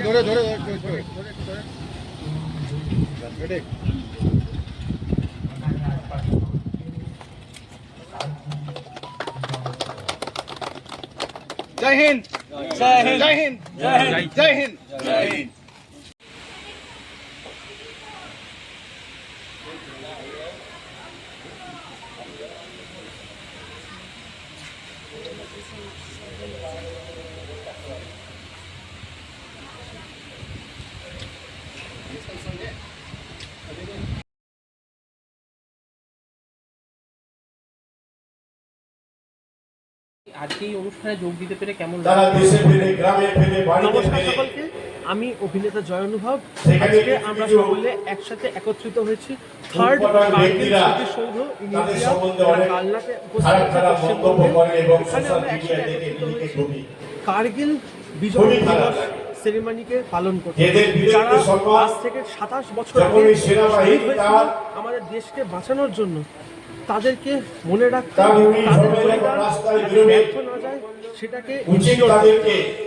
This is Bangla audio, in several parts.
जय हिंद, जय हिंद, जय हिंद, जय हिंद, जय हिंद। আজকে এই অনুষ্ঠানে যোগ দিতে পেরে কেমন নমস্কার সকলকে, আমি অভিনেতা জয় অনুভব। আজকে আমরা সকলে একসাথে একত্রিত হয়েছি থার্ড কার্গিল স্মৃতিসৌধ ইন ইন্ডিয়া কালনাতে উপস্থিত পশ্চিমবঙ্গে। এখানে আমরা একসাথে একত্রিত হয়েছি কার্গিল বিজয় দিবস সেরেমনিকে পালন করতে, যারা আজ থেকে 27 বছর আগে শহীদ হয়েছিল আমাদের দেশকে বাঁচানোর জন্য। তাদেরকে মনে রাখতে, তাদের বলিদান ব্যর্থ না যায় সেটাকে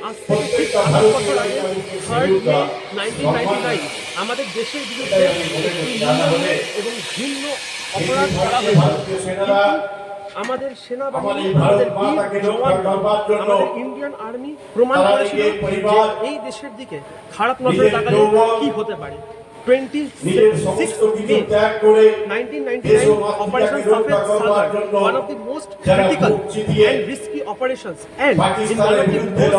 আজ থেকে ঠিক 28 বছর আগে 3 মে 1999 আমাদের দেশের বিরুদ্ধে এবং ভিন্ন অপরাধ করা হয়েছিল। আমাদের সেনাবাহিনী, আমাদের বীর জওয়ানরা, আমাদের ইন্ডিয়ান আর্মি প্রমাণ করেছিল যে এই দেশের দিকে খারাপ নজরে তাকালে কি হতে পারে। 26 May 1999, Operation Safed Sagar, one of the most critical and risky operations and in one of the most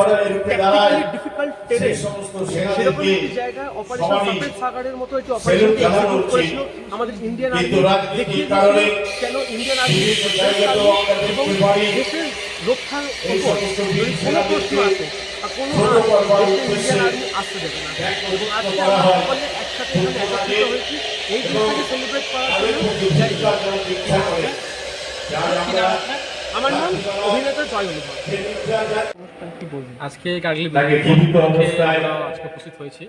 technically difficult terrain. সেরকম একটি জায়গায় অপারেশন সাফেদ সাগারের মতো একটি অপারেশনকে এক্সিকিউট করেছিল আমাদের ইন্ডিয়ান আর্মি। দেখিয়ে দিয়েছিল কেন ইন্ডিয়ান আর্মি এবং দেশের রক্ষার উপর যদি কোনো প্রশ্ন আছে বা কোনো ইন্ডিয়ান আর্মি আসতে দেবে না। এবং আজকে আমরা সকলে একসাথে একত্রিত হয়েছি এই দিনটাকে সেলিব্রেট করার জন্য। আমার নাম অভিনেতা জয় অনুভব। আজকে কার্গিল আমরা আজকে উপস্থিত হয়েছি।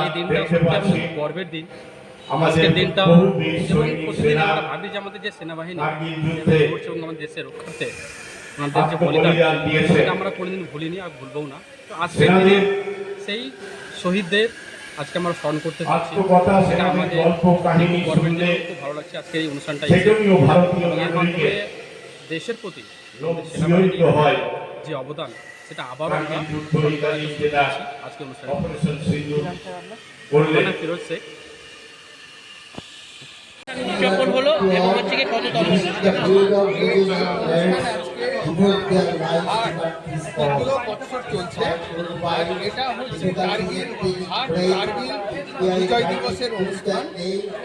এই দিনটা সত্যি গর্বের দিন। আজকের দিনটা যেমন প্রতিদিন আমরা ভাবি যে আমাদের যে সেনাবাহিনী করছে এবং আমাদের দেশের রক্ষার্থে আমাদের যে বলিদান, সেটা আমরা কোনোদিন ভুলিনি আর ভুলবও না। তো আজকের দিনে সেই শহীদদের আজকে আমরা স্মরণ করতে পারছি, সেটা আমাদের গর্বের দিন। খুব ভালো লাগছে আজকে এই অনুষ্ঠানটা এসে। এর মাধ্যমে দেশের প্রতি সেনাবাহিনীর যে অবদান সেটা আবারও আমরা আজকে অনুষ্ঠানে। ফিরোজ শেখ উদযাপন হলো এবং হচ্ছে কি কত বছর চলছে। আর এটা হচ্ছে কার্গিল বিজয় দিবসের অনুষ্ঠান।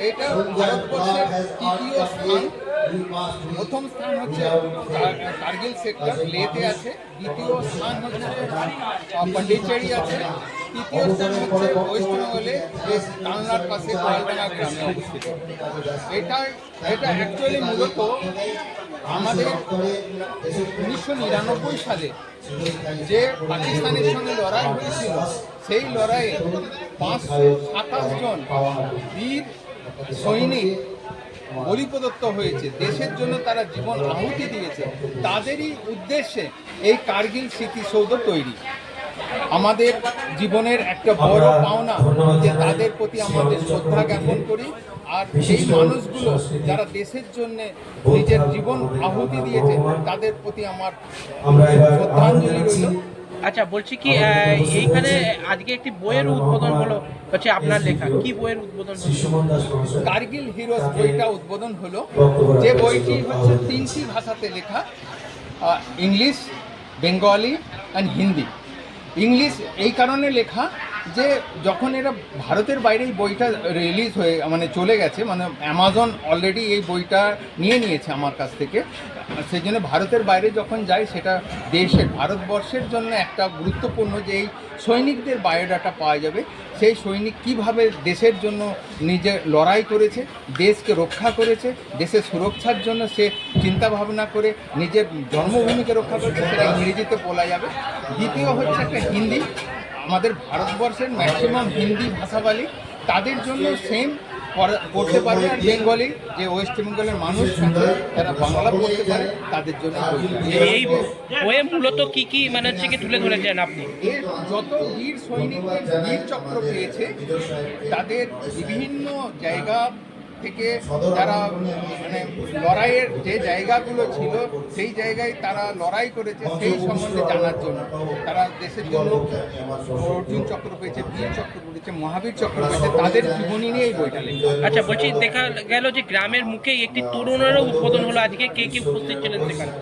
এটা ভারতবর্ষের তৃতীয় স্থান। প্রথম স্থান হচ্ছে কার্গিল সেক্টর লেতে আছে, দ্বিতীয় স্থান হচ্ছে পন্ডিচেরি আছে, তৃতীয় স্থান হচ্ছে ওয়েস্ট বেঙ্গলে কালনার পাশে গোয়ালডাঙ্গা গ্রামে অবস্থিত। এটা অ্যাকচুয়ালি মূলত আমাদের 1999 সালে যে পাকিস্তানের সঙ্গে লড়াই হয়েছিল, সেই লড়াইয়ে 527 জন বীর সৈনিক বলি প্রদত্ত হয়েছে। দেশের জন্য তারা জীবন আহুতি দিয়েছে। তাদেরই উদ্দেশ্যে এই কার্গিল স্মৃতিসৌধ তৈরি। আমাদের জীবনের একটা বড় পাওনা যে তাদের প্রতি আমাদের শ্রদ্ধা জ্ঞাপন করি। আর সেই মানুষগুলো যারা দেশের জন্য নিজের জীবন আহুতি দিয়েছে তাদের প্রতি আমার শ্রদ্ধাঞ্জলি রইল। আচ্ছা, বলছি কি এইখানে আজকে একটি বইয়ের উদ্বোধন হলো, হচ্ছে আপনার লেখা, কি বইয়ের উদ্বোধন হলো? কার্গিল হিরোজ বইটা উদ্বোধন হলো, যে বইটি হচ্ছে 3টি ভাষাতে লেখা, English, Bengali and Hindi. English এই কারণে লেখা যে যখন এরা ভারতের বাইরে এই বইটা রিলিজ হয়ে চলে গেছে, অ্যামাজন অলরেডি এই বইটা নিয়ে নিয়েছে আমার কাছ থেকে। সেই জন্য ভারতের বাইরে যখন যায় সেটা ভারতবর্ষের জন্য একটা গুরুত্বপূর্ণ যে এই সৈনিকদের বায়োডাটা পাওয়া যাবে। সেই সৈনিক কিভাবে দেশের জন্য নিজে লড়াই করেছে, দেশকে রক্ষা করেছে, দেশের সুরক্ষার জন্য সে চিন্তা ভাবনা করে নিজের জন্মভূমিকে রক্ষা করেছে, সেটা ইংরেজিতে বলা যাবে। দ্বিতীয় হচ্ছে একটা হিন্দি। আমাদের ভারতবর্ষের ম্যাক্সিমাম হিন্দি ভাষাবালী, তাদের জন্য সেম পড়তে পারবে, আর বেঙ্গলি যে ওয়েস্ট বেঙ্গলের মানুষ আছে যারা বাংলা পড়তে পারে তাদের জন্য এই বইয়ে মূলত কি কি মানে হচ্ছে কি তুলে ধরেছেন আপনি? এর যত বীর সৈনিকদের বীর চক্র পেয়েছে তাদের বিভিন্ন জায়গা থেকে তারা মানে লড়াইয়ের যে জায়গাগুলো ছিল সেই জায়গায় তারা লড়াই করেছে সেই সম্বন্ধে জানার জন্য। তারা দেশের জন্য অর্জুন চক্র পেয়েছে, বীর চক্র পেয়েছে, মহাবীর চক্র পেয়েছে, তাদের জীবনী নিয়ে এই বইটা লেখা। আচ্ছা, বলছি দেখা গেল যে গ্রামের মুখেই একটি তরুণেরও উদ্বোধন হলো আজকে, কে কে উপস্থিত ছিলেন সেখানে?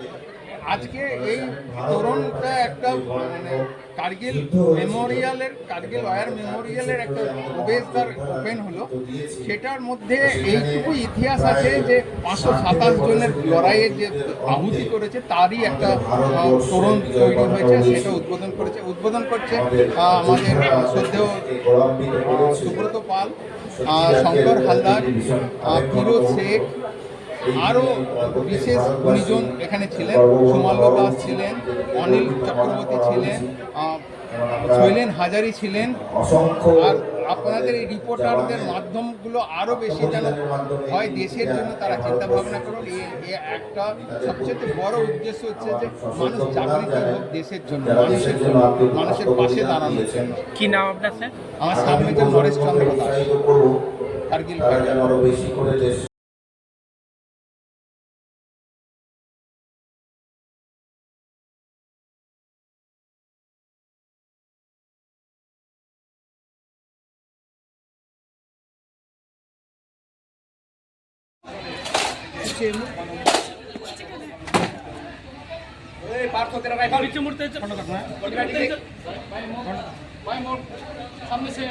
আজকে এই তরুণটা একটা মানে কার্গিল ওয়ার মেমোরিয়ালের একটা প্রবেশদ্বার ওপেন হলো। সেটার মধ্যে এইটুকু ইতিহাস আছে যে 527 জনের লড়াইয়ের যে আহুতি করেছে তারই একটা তরুণ তৈরি হয়েছে, সেটা উদ্বোধন করছে আমাদের শ্রদ্ধেয় সুব্রত পাল, শঙ্কর হালদার, ফিরোজ শেখ, আরও বিশেষ গুণীজন এখানে ছিলেন। সুমাল্য দাস ছিলেন, অনিল চক্রবর্তী ছিলেন, শৈলেন হাজারি ছিলেন। আর আপনাদের এই রিপোর্টারদের মাধ্যমগুলো আরও বেশি যেন হয় দেশের জন্য তারা চিন্তা ভাবনা করুন। একটা সবচেয়ে বড় উদ্দেশ্য হচ্ছে যে মানুষ জাগৃত হোক দেশের জন্য, মানুষের জন্য, মানুষের পাশে দাঁড়ানোর জন্য। কি নাম আপনার স্যার? আমার সাব মেজর নরেশ চন্দ্র দাস, কার্গিল। सामने से